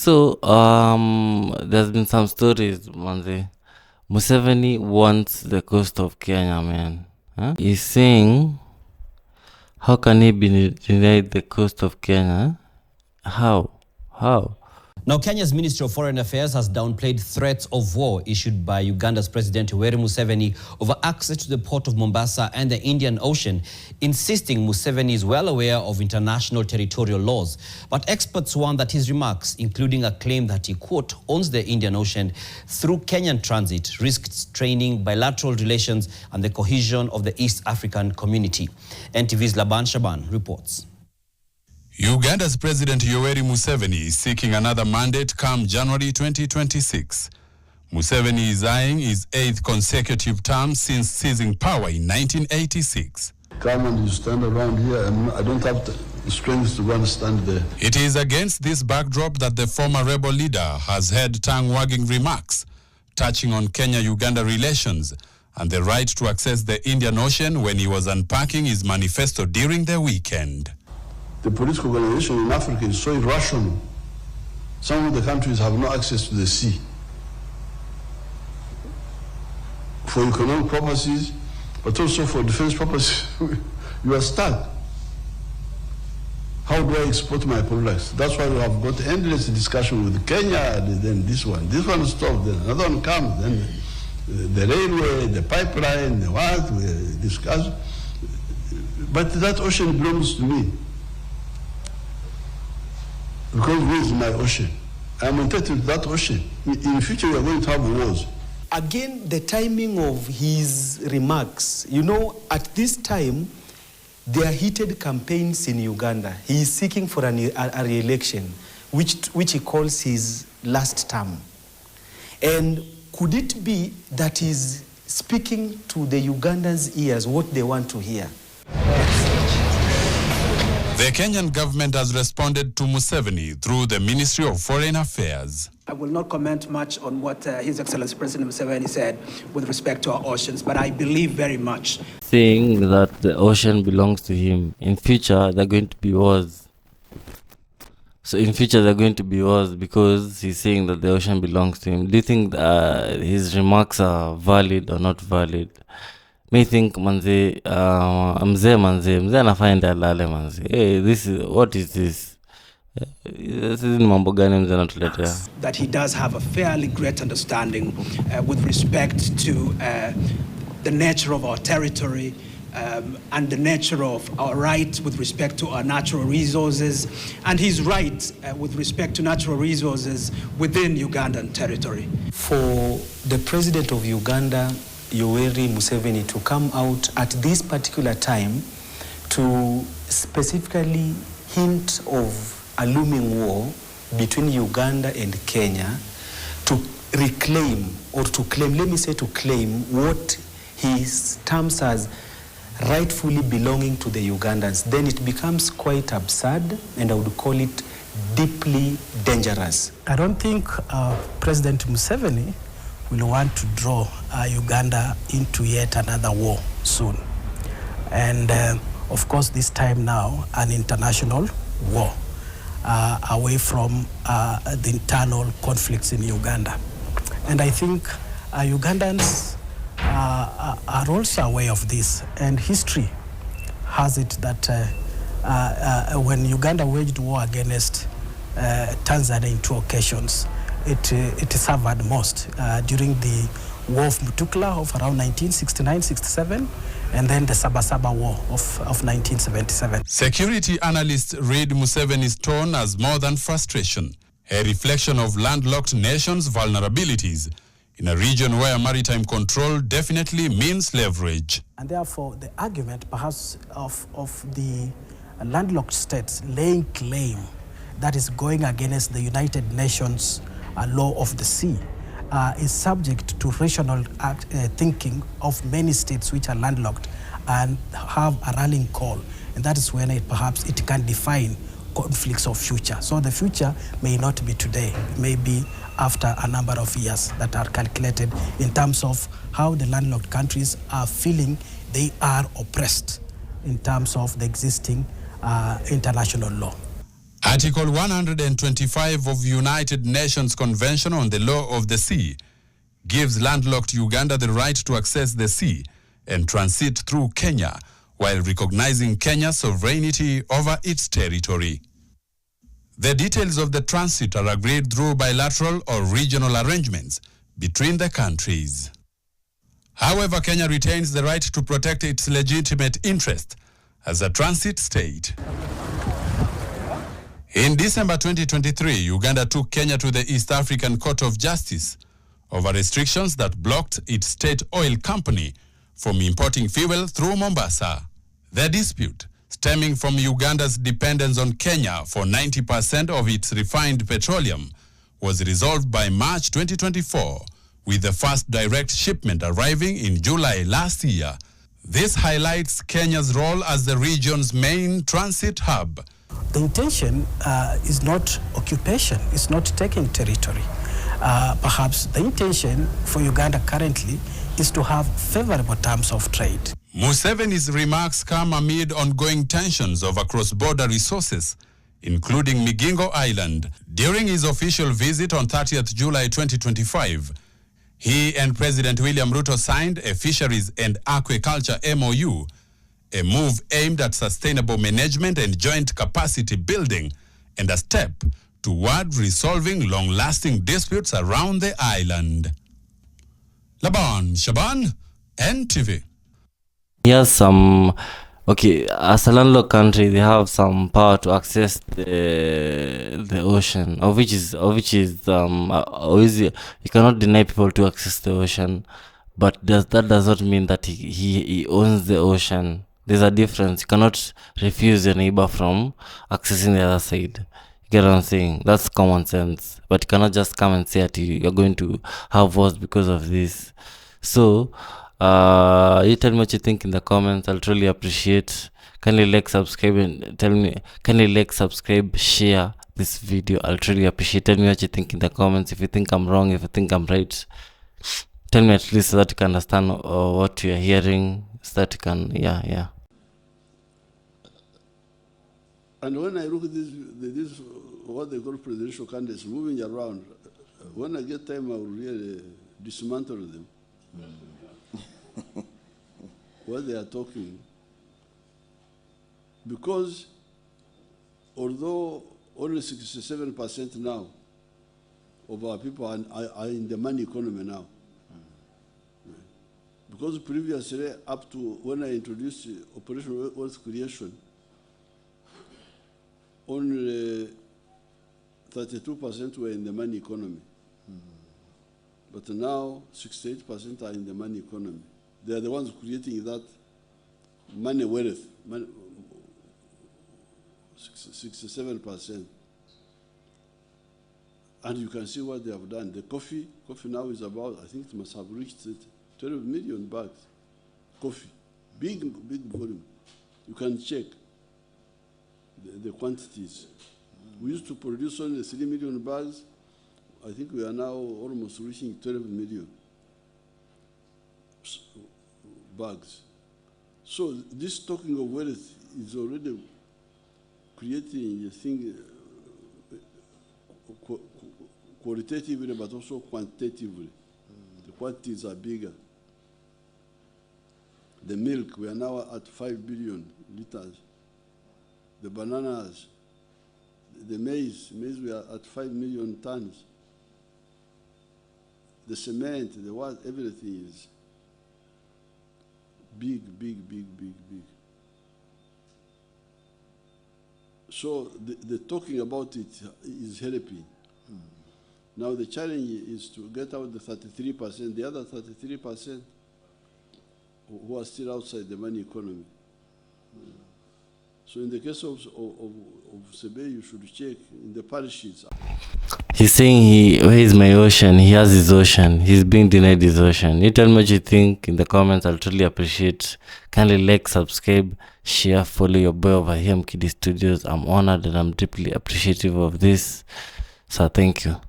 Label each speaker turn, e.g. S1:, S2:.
S1: So, there's been some stories, manze. Museveni wants the coast of Kenya, man. Huh? He's saying, how can he be denied the coast of Kenya? How?
S2: Now, Kenya's Ministry of Foreign Affairs has downplayed threats of war issued by Uganda's President Yoweri Museveni over access to the Port of Mombasa and the Indian Ocean, insisting Museveni is well aware of international territorial laws. But experts warn that his remarks, including a claim that he, quote, owns the Indian Ocean through Kenyan transit, risks straining bilateral relations and the cohesion of the East African community. NTV's Laban Shaban reports.
S3: Uganda's President Yoweri Museveni is seeking another mandate come January 2026. Museveni is eyeing his 8th consecutive term since seizing power in 1986.
S4: Come and you stand around here, and I don't have the strength to go and stand there.
S3: It is against this backdrop that the former rebel leader has had tongue-wagging remarks touching on Kenya-Uganda relations and the right to access the Indian Ocean when he was unpacking his manifesto during the weekend.
S4: The political organization in Africa is so irrational. Some of the countries have no access to the sea. For economic purposes, but also for defense purposes, you are stuck. How do I export my products? That's why we have got endless discussion with Kenya, then this one stops, then another one comes, then the railway, the pipeline, the what, we discuss. But that ocean belongs to me. Because where is my ocean? I'm entitled to that ocean. In the future, we are going to have wars.
S5: Again, the timing of his remarks, you know, at this time, there are heated campaigns in Uganda. He is seeking for a re-election, which he calls his last term. And could it be that he's speaking to the Ugandans' ears what they want to hear?
S3: The Kenyan government has responded to Museveni through the Ministry of Foreign Affairs.
S6: I will not comment much on what His Excellency President Museveni said with respect to our oceans, but I believe very much.
S1: Saying that the ocean belongs to him. In future, they're going to be wars. So in future, they're going to be wars because he's saying that the ocean belongs to him. Do you think his remarks are valid or not valid? Me think manze, mzee anafanya alale manze. Hey, what is this? This is mambo gani mzee anatuletea?
S6: That he does have a fairly great understanding with respect to the nature of our territory and the nature of our right with respect to our natural resources, and his right with respect to natural resources within Ugandan territory.
S5: For the president of Uganda, Yoweri Museveni, to come out at this particular time to specifically hint of a looming war between Uganda and Kenya, to reclaim, or to claim, let me say to claim what he terms as rightfully belonging to the Ugandans, then it becomes quite absurd, and I would call it deeply dangerous.
S7: I don't think President Museveni will want to draw Uganda into yet another war soon. And of course, this time now, an international war away from the internal conflicts in Uganda. And I think Ugandans are also aware of this. And history has it that when Uganda waged war against Tanzania in 2 occasions, it suffered most during the War of Mutukula of around 1969-67, and then the Sabasaba War of 1977.
S3: Security analysts read Museveni's tone as more than frustration, a reflection of landlocked nations' vulnerabilities in a region where maritime control definitely means leverage.
S7: And therefore, the argument perhaps of the landlocked states laying claim that is going against the United Nations law of the sea is subject to rational thinking of many states which are landlocked and have a rallying call. And that is when perhaps it can define conflicts of future. So the future may not be today, it may be after a number of years that are calculated in terms of how the landlocked countries are feeling they are oppressed in terms of the existing international law.
S3: Article 125 of United Nations Convention on the Law of the Sea gives landlocked Uganda the right to access the sea and transit through Kenya while recognizing Kenya's sovereignty over its territory. The details of the transit are agreed through bilateral or regional arrangements between the countries. However, Kenya retains the right to protect its legitimate interest as a transit state. In December 2023, Uganda took Kenya to the East African Court of Justice over restrictions that blocked its state oil company from importing fuel through Mombasa. The dispute, stemming from Uganda's dependence on Kenya for 90% of its refined petroleum, was resolved by March 2024, with the first direct shipment arriving in July last year. This highlights Kenya's role as the region's main transit hub.
S7: The intention is not occupation, it's not taking territory. Perhaps the intention for Uganda currently is to have favorable terms of trade.
S3: Museveni's remarks come amid ongoing tensions over cross-border resources, including Migingo Island. During his official visit on 30th July 2025, he and President William Ruto signed a fisheries and aquaculture MOU, a move aimed at sustainable management and joint capacity building, and a step toward resolving long-lasting disputes around the island. Laban Shaban, NTV.
S1: He has some, okay, as a landlocked country, they have some power to access the ocean, of which is always, you cannot deny people to access the ocean, but that does not mean that he owns the ocean. There's a difference. You cannot refuse your neighbor from accessing the other side. You get what I'm saying? That's common sense. But you cannot just come and say that you're going to have wars because of this. So, you tell me what you think in the comments. I'll truly appreciate. Kindly like, subscribe, and tell me. Kindly like, subscribe, share this video. I'll truly appreciate. Tell me what you think in the comments. If you think I'm wrong, if you think I'm right, tell me at least so that you can understand what you're hearing. So that you can, yeah.
S4: And when I look at this what they call presidential candidates moving around, when I get time, I will really dismantle them. What they are talking. Because although only 67% now of our people are in the money economy now, because previously, up to when I introduced Operation Wealth Creation, only 32% were in the money economy. But now, 68% are in the money economy. They are the ones creating that money wealth, 67%. And you can see what they have done. The coffee now is about, I think it must have reached 12 million bags. Coffee, big volume. You can check the quantities. We used to produce only 3 million bags. I think we are now almost reaching 12 million bags. So this talking of wealth is already creating a thing qualitatively but also quantitatively. The quantities are bigger. The milk, we are now at 5 billion liters. The bananas, the maize, we are at 5 million tons. The cement, the what, everything is big. So the talking about it is helping. Now the challenge is to get out the 33%, the other 33% who are still outside the money economy. So in the case of Sebe, you should check in the parishes.
S1: He's saying where is my ocean? He has his ocean. He's being denied his ocean. You tell me what you think in the comments. I'll truly appreciate. Kindly like, subscribe, share, follow your boy over here, Mkidi Studios. I'm honored and I'm deeply appreciative of this. So thank you.